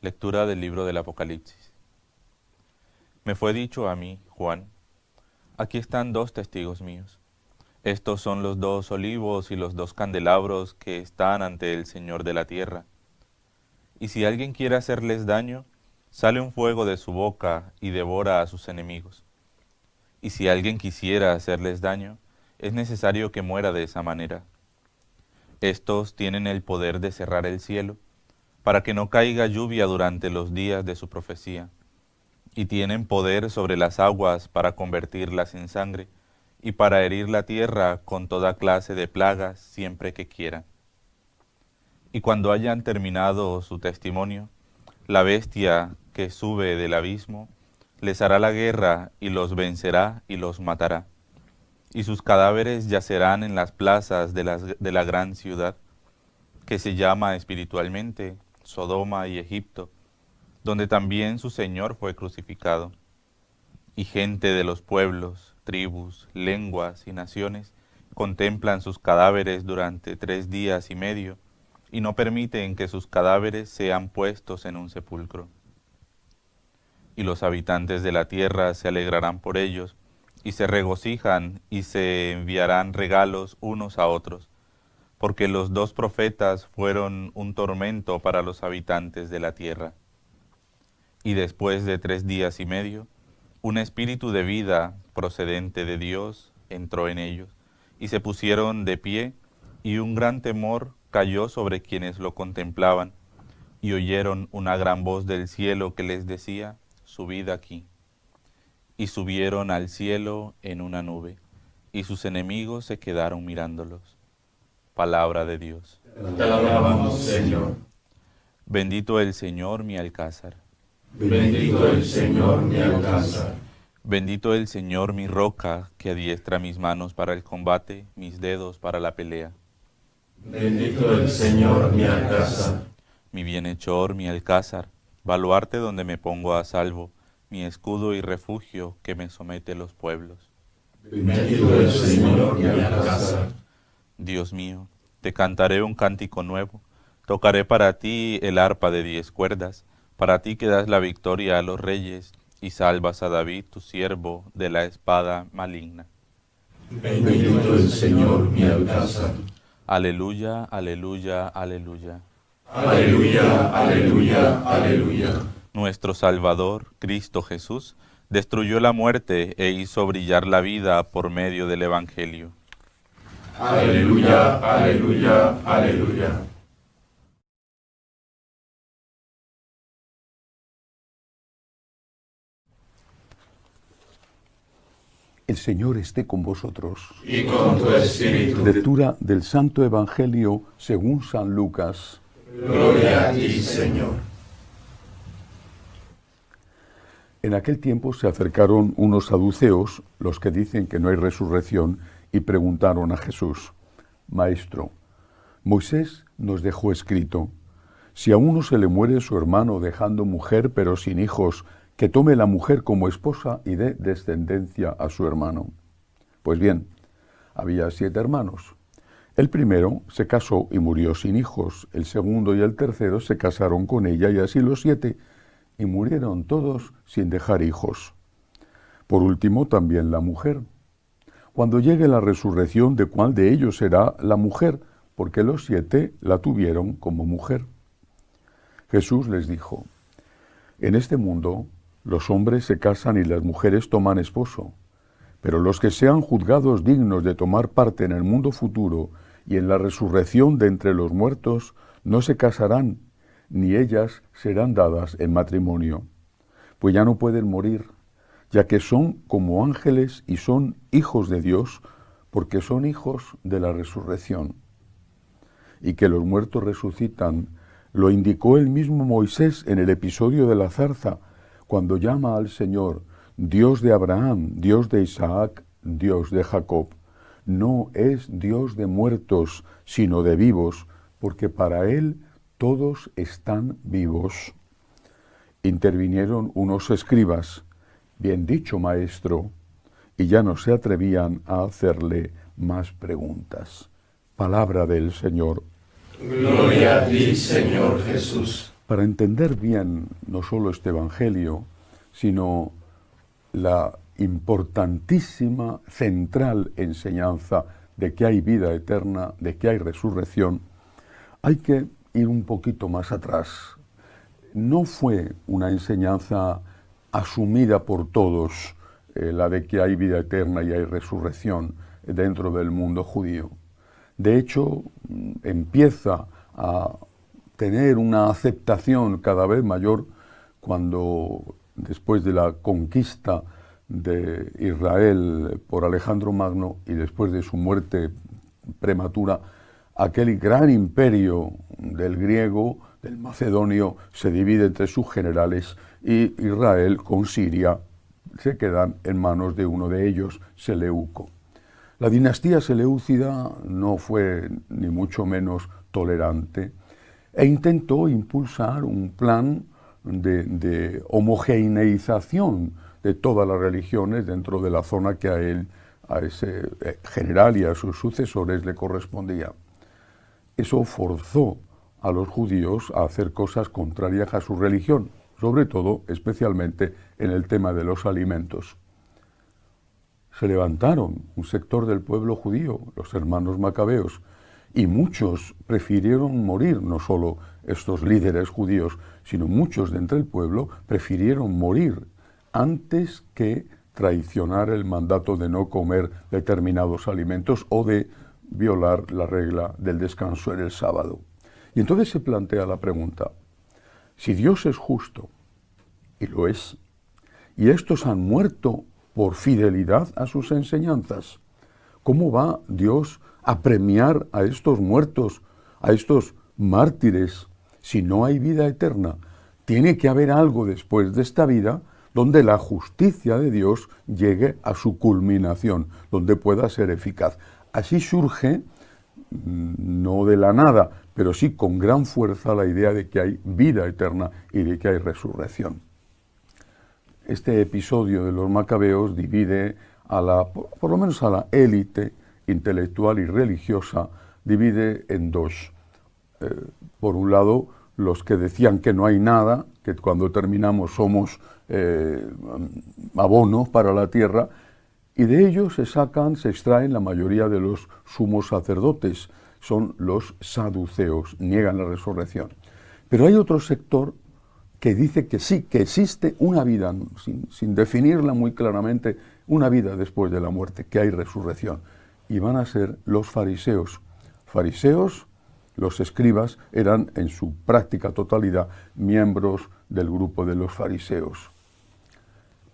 Lectura del libro del Apocalipsis. Me fue dicho a mí, Juan, aquí están dos testigos míos. Estos son los dos olivos y los dos candelabros que están ante el Señor de la tierra. Y si alguien quiere hacerles daño, sale un fuego de su boca y devora a sus enemigos. Y si alguien quisiera hacerles daño, es necesario que muera de esa manera. Estos tienen el poder de cerrar el cielo, para que no caiga lluvia durante los días de su profecía, y tienen poder sobre las aguas para convertirlas en sangre, y para herir la tierra con toda clase de plagas siempre que quieran. Y cuando hayan terminado su testimonio, la bestia que sube del abismo les hará la guerra y los vencerá y los matará. Y sus cadáveres yacerán en las plazas de la gran ciudad, que se llama espiritualmente Sodoma y Egipto, donde también su Señor fue crucificado. Y gente de los pueblos, tribus, lenguas y naciones contemplan sus cadáveres durante 3 días y medio, y no permiten que sus cadáveres sean puestos en un sepulcro. Y los habitantes de la tierra se alegrarán por ellos, y se regocijan y se enviarán regalos unos a otros, porque los dos profetas fueron un tormento para los habitantes de la tierra. Y después de 3 días y medio, un espíritu de vida procedente de Dios entró en ellos, y se pusieron de pie, y un gran temor cayó sobre quienes lo contemplaban, y oyeron una gran voz del cielo que les decía: subid aquí. Y subieron al cielo en una nube, y sus enemigos se quedaron mirándolos. Palabra de Dios. Te alabamos, Señor. Bendito el Señor, mi alcázar. Bendito el Señor, mi alcázar. Bendito el Señor, mi roca, que adiestra mis manos para el combate, mis dedos para la pelea. Bendito el Señor, mi alcázar. Mi bienhechor, mi alcázar, baluarte donde me pongo a salvo, mi escudo y refugio que me somete los pueblos. Bendito el Señor, mi alcázar. Dios mío, te cantaré un cántico nuevo, tocaré para ti el arpa de 10 cuerdas, para ti que das la victoria a los reyes y salvas a David, tu siervo, de la espada maligna. Bendito el Señor, mi alcázar. Aleluya, aleluya, aleluya. Aleluya, aleluya, aleluya. Nuestro Salvador, Cristo Jesús, destruyó la muerte e hizo brillar la vida por medio del Evangelio. Aleluya, aleluya, aleluya. El Señor esté con vosotros. Y con tu espíritu. Lectura del Santo Evangelio según San Lucas. Gloria a ti, Señor. En aquel tiempo se acercaron unos saduceos, los que dicen que no hay resurrección, y preguntaron a Jesús: Maestro, Moisés nos dejó escrito: si a uno se le muere su hermano dejando mujer pero sin hijos, que tome la mujer como esposa y dé descendencia a su hermano. Pues bien, había 7 hermanos. El primero se casó y murió sin hijos. El segundo y el tercero se casaron con ella, y así los 7, y murieron todos sin dejar hijos. Por último, también la mujer. Cuando llegue la resurrección, ¿de cuál de ellos será la mujer? Porque los 7 la tuvieron como mujer. Jesús les dijo: en este mundo los hombres se casan y las mujeres toman esposo, pero los que sean juzgados dignos de tomar parte en el mundo futuro y en la resurrección de entre los muertos, no se casarán, ni ellas serán dadas en matrimonio, pues ya no pueden morir, ya que son como ángeles y son hijos de Dios, porque son hijos de la resurrección. Y que los muertos resucitan, lo indicó el mismo Moisés en el episodio de la zarza, cuando llama al Señor Dios de Abraham, Dios de Isaac, Dios de Jacob. No es Dios de muertos, sino de vivos, porque para Él todos están vivos. Intervinieron unos escribas: bien dicho, maestro, y ya no se atrevían a hacerle más preguntas. Palabra del Señor. Gloria a ti, Señor Jesús. para entender bien no solo este Evangelio, sino la importantísima, central enseñanza de que hay vida eterna, de que hay resurrección, hay que ir un poquito más atrás. No fue una enseñanza asumida por todos, la de que hay vida eterna y hay resurrección dentro del mundo judío. De hecho, empieza a tener una aceptación cada vez mayor cuando, después de la conquista de Israel por Alejandro Magno y después de su muerte prematura, aquel gran imperio del griego, del macedonio, se divide entre sus generales y Israel con Siria se quedan en manos de uno de ellos, Seleuco. La dinastía seleucida no fue ni mucho menos tolerante e intentó impulsar un plan de homogeneización de todas las religiones dentro de la zona que a ese general y a sus sucesores le correspondía. Eso forzó a los judíos a hacer cosas contrarias a su religión, sobre todo, especialmente en el tema de los alimentos. Se levantaron un sector del pueblo judío, los hermanos macabeos, y muchos prefirieron morir, no solo estos líderes judíos, sino muchos de entre el pueblo prefirieron morir antes que traicionar el mandato de no comer determinados alimentos o de violar la regla del descanso en el sábado. Y entonces se plantea la pregunta, si Dios es justo, y lo es, y estos han muerto por fidelidad a sus enseñanzas, ¿cómo va Dios a premiar a estos muertos, a estos mártires, si no hay vida eterna? Tiene que haber algo después de esta vida donde la justicia de Dios llegue a su culminación, donde pueda ser eficaz. Así surge, no de la nada, pero sí con gran fuerza, la idea de que hay vida eterna y de que hay resurrección. Este episodio de los macabeos divide por lo menos a la élite intelectual y religiosa, divide en dos. Por un lado, los que decían que no hay nada, que cuando terminamos somos abono para la tierra, y de ellos se extraen la mayoría de los sumos sacerdotes, son los saduceos, niegan la resurrección. Pero hay otro sector que dice que sí, que existe una vida, sin definirla muy claramente, una vida después de la muerte, que hay resurrección. Y van a ser los fariseos. Fariseos, los escribas, eran en su práctica totalidad miembros del grupo de los fariseos.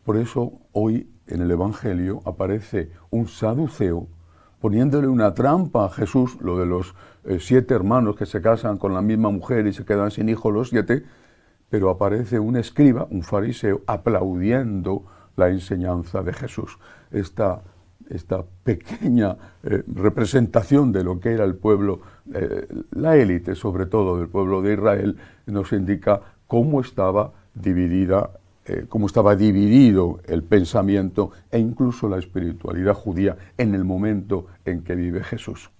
Por eso hoy en el Evangelio aparece un saduceo poniéndole una trampa a Jesús, lo de los 7 hermanos que se casan con la misma mujer y se quedan sin hijos los 7, pero aparece un escriba, un fariseo, aplaudiendo la enseñanza de Jesús. Esta pequeña representación de lo que era el pueblo, la élite sobre todo del pueblo de Israel, nos indica cómo estaba dividido el pensamiento e incluso la espiritualidad judía en el momento en que vive Jesús.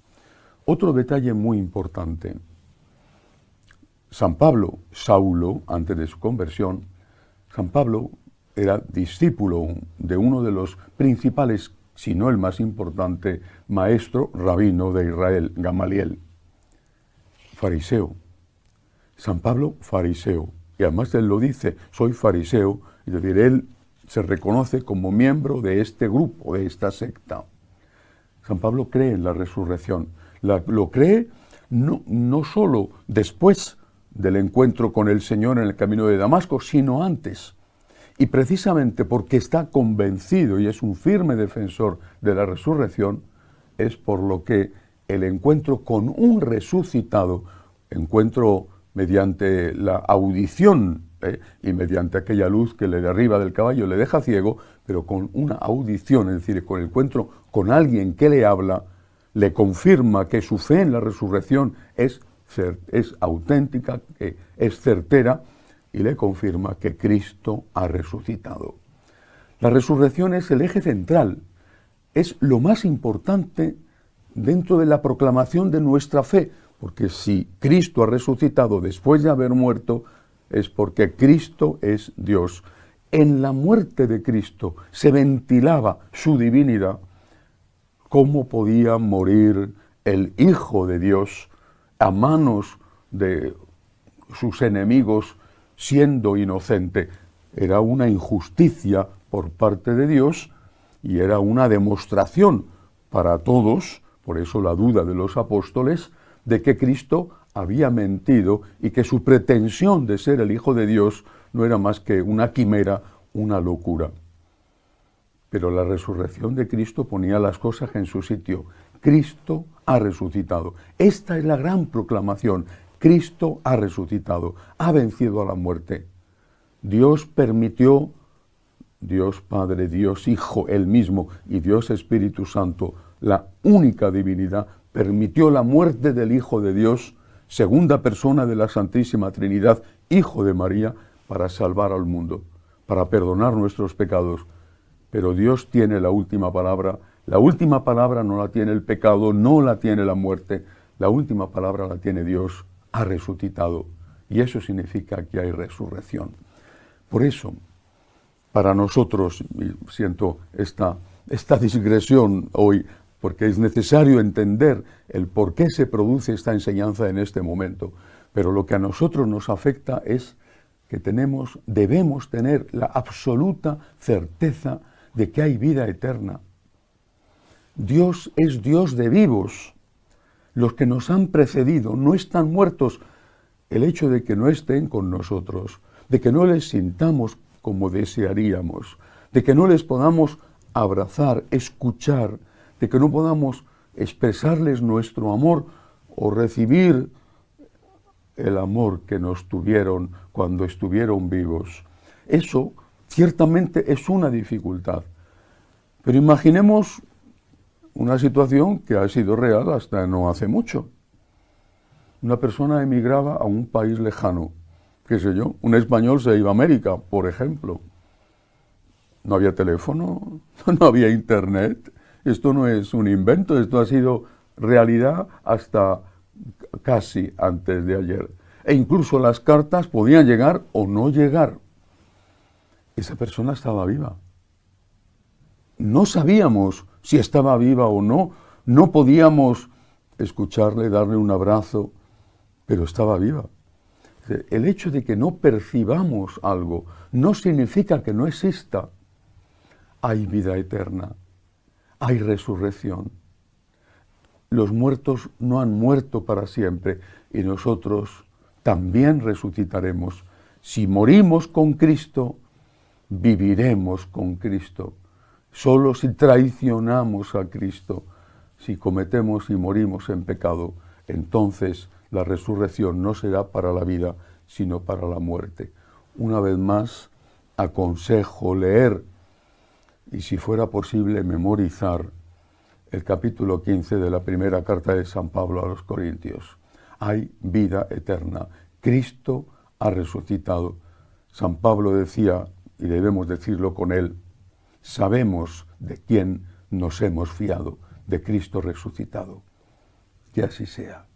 Otro detalle muy importante. San Pablo, Saulo, antes de su conversión, San Pablo era discípulo de uno de los principales, si no el más importante, maestro rabino de Israel, Gamaliel. Fariseo. San Pablo, fariseo. Y además él lo dice, soy fariseo, es decir, él se reconoce como miembro de este grupo, de esta secta. San Pablo cree en la resurrección. Lo cree no solo después del encuentro con el Señor en el camino de Damasco, sino antes. Y precisamente porque está convencido y es un firme defensor de la resurrección, es por lo que el encuentro con un resucitado, encuentro mediante la audición y mediante aquella luz que le derriba del caballo, le deja ciego, pero con una audición, es decir, con el encuentro con alguien que le habla, le confirma que su fe en la resurrección es auténtica, es certera, y le confirma que Cristo ha resucitado. La resurrección es el eje central, es lo más importante dentro de la proclamación de nuestra fe, porque si Cristo ha resucitado después de haber muerto, es porque Cristo es Dios. En la muerte de Cristo se ventilaba su divinidad. ¿Cómo podía morir el Hijo de Dios a manos de sus enemigos siendo inocente? Era una injusticia por parte de Dios y era una demostración para todos, por eso la duda de los apóstoles, de que Cristo había mentido y que su pretensión de ser el Hijo de Dios no era más que una quimera, una locura. Pero la resurrección de Cristo ponía las cosas en su sitio. Cristo ha resucitado. Esta es la gran proclamación. Cristo ha resucitado, ha vencido a la muerte. Dios permitió, Dios Padre, Dios Hijo, Él mismo, y Dios Espíritu Santo, la única divinidad, permitió la muerte del Hijo de Dios, segunda persona de la Santísima Trinidad, Hijo de María, para salvar al mundo, para perdonar nuestros pecados. Pero Dios tiene la última palabra. La última palabra no la tiene el pecado, no la tiene la muerte. La última palabra la tiene Dios. Ha resucitado. Y eso significa que hay resurrección. Por eso, para nosotros, y siento esta digresión hoy, porque es necesario entender el por qué se produce esta enseñanza en este momento. Pero lo que a nosotros nos afecta es que debemos tener la absoluta certeza de que hay vida eterna. Dios es Dios de vivos. Los que nos han precedido no están muertos. El hecho de que no estén con nosotros, de que no les sintamos como desearíamos, de que no les podamos abrazar, escuchar, de que no podamos expresarles nuestro amor o recibir el amor que nos tuvieron cuando estuvieron vivos. Eso ciertamente es una dificultad. Pero imaginemos una situación que ha sido real hasta no hace mucho. Una persona emigraba a un país lejano, qué sé yo, un español se iba a América, por ejemplo. No había teléfono, no había internet. Esto no es un invento, esto ha sido realidad hasta casi antes de ayer. E incluso las cartas podían llegar o no llegar. Esa persona estaba viva. No sabíamos si estaba viva o no, no podíamos escucharle, darle un abrazo, pero estaba viva. El hecho de que no percibamos algo no significa que no exista. Hay vida eterna, hay resurrección. Los muertos no han muerto para siempre y nosotros también resucitaremos. Si morimos con Cristo, viviremos con Cristo. Solo si traicionamos a Cristo, si cometemos y morimos en pecado, entonces la resurrección no será para la vida, sino para la muerte. Una vez más, aconsejo leer, y si fuera posible memorizar, el capítulo 15 de la primera carta de San Pablo a los Corintios. Hay vida eterna. Cristo ha resucitado. San Pablo decía, y debemos decirlo con él, sabemos de quién nos hemos fiado, de Cristo resucitado. Que así sea.